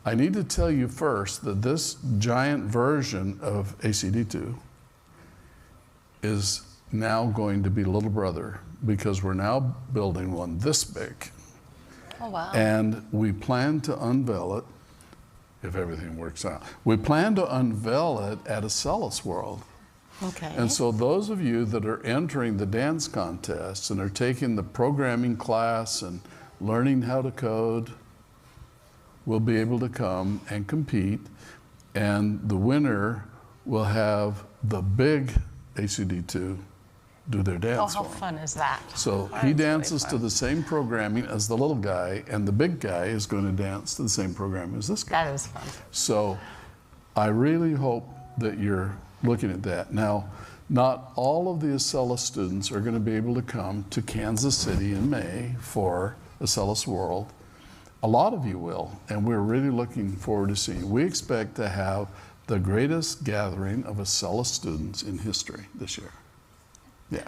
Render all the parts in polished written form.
I need to tell you first that this giant version of ACD2 is now going to be little brother, because we're now building one this big. Oh, wow. And we plan to unveil it, if everything works out. We plan to unveil it at Acellus World. Okay. And so those of you that are entering the dance contests and are taking the programming class and learning how to code will be able to come and compete, and the winner will have the big ACD2 do their dance. Oh, how fun is that? So That he is really dances to fun. the same programming as the little guy, and the big guy is going to dance to the same programming as this guy. That is fun. So I really hope that you're looking at that. Now, not all of the Acellus students are going to be able to come to Kansas City in May for Acellus World. A lot of you will, and we're really looking forward to seeing you. We expect to have the greatest gathering of Acellus students in history this year. Yeah,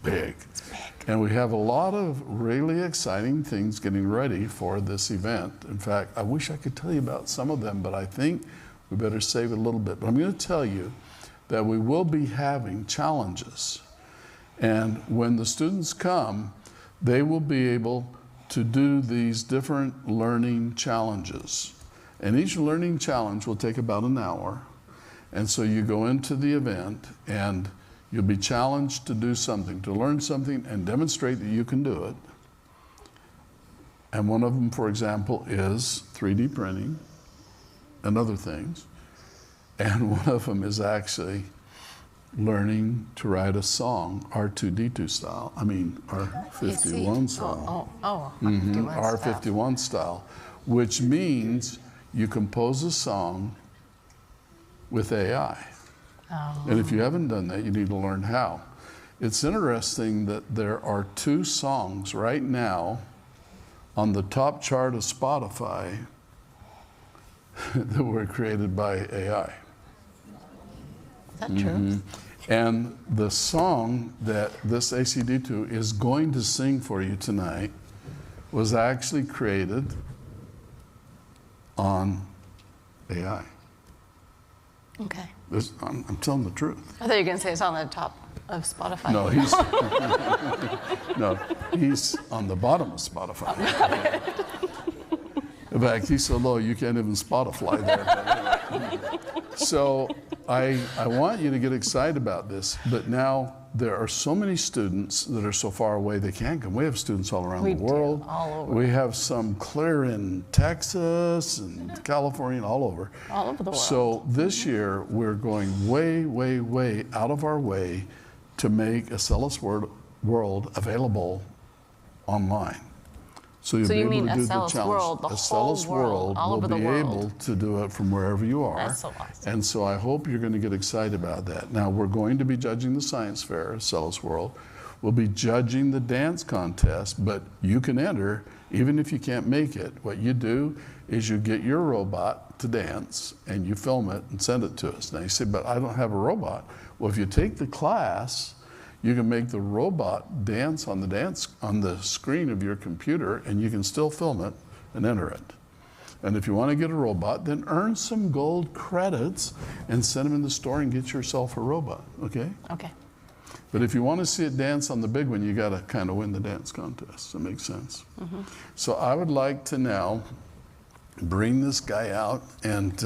big. It's big. And we have a lot of really exciting things getting ready for this event. In fact, I wish I could tell you about some of them, but I think we better save it a little bit. But I'm going to tell you that we will be having challenges. And when the students come, they will be able to do these different learning challenges. And each learning challenge will take about an hour. And so you go into the event and you'll be challenged to do something, to learn something and demonstrate that you can do it. And one of them, for example, is 3D printing and other things. And one of them is actually learning to write a song, R2D2 style. I mean, R51 style. R51 style, which means you compose a song with AI. Oh. And if you haven't done that, you need to learn how. It's interesting that there are 2 songs right now on the top chart of Spotify that were created by AI. Is that true? And the song that this ACD2 is going to sing for you tonight was actually created on AI. Okay. I'm telling the truth. I thought you were going to say it's on the top of Spotify. No, he's on the bottom of Spotify. In fact, he's so low you can't even Spotify there. So I want you to get excited about this, but now there are so many students that are so far away they can't come. We have students all around the world. All over. We have some clear in Texas and California and all over. All over the world. So this year we're going way, way, way out of our way to make Acellus World available online. So you'll be able to do the challenge. World, the Acellus whole world, all will over the be world. able to do it from wherever you are. That's so awesome. And so I hope you're going to get excited about that. Now we're going to be judging the science fair, Acellus World. We'll be judging the dance contest, but you can enter even if you can't make it. What you do is you get your robot to dance and you film it and send it to us. Now you say, but I don't have a robot. Well, if you take the class, you can make the robot dance on the screen of your computer, and you can still film it and enter it. And if you want to get a robot, then earn some gold credits and send them in the store and get yourself a robot, okay? Okay. But if you want to see it dance on the big one, you got to kind of win the dance contest. That makes sense. So I would like to now bring this guy out and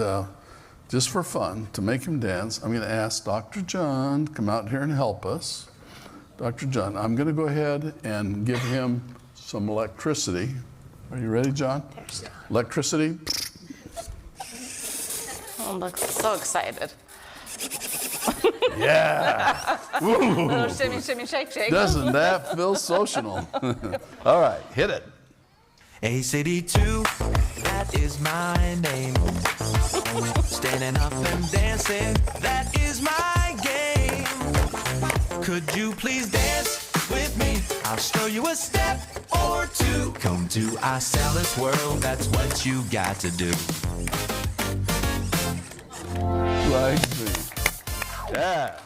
just for fun, to make him dance, I'm going to ask Dr. John to come out here and help us. Dr. John, I'm going to go ahead and give him some electricity. Are you ready, John? There's John. Electricity. Oh, look, so excited. Yeah. Ooh. Little shimmy, shimmy, shake, shake. Doesn't that feel social? All right, hit it. ACD2, that is my name. Standing up and dancing, that is my game. Could you please dance with me? I'll show you a step or two. Come to Acellus World, that's what you got to do. Like me. Yeah.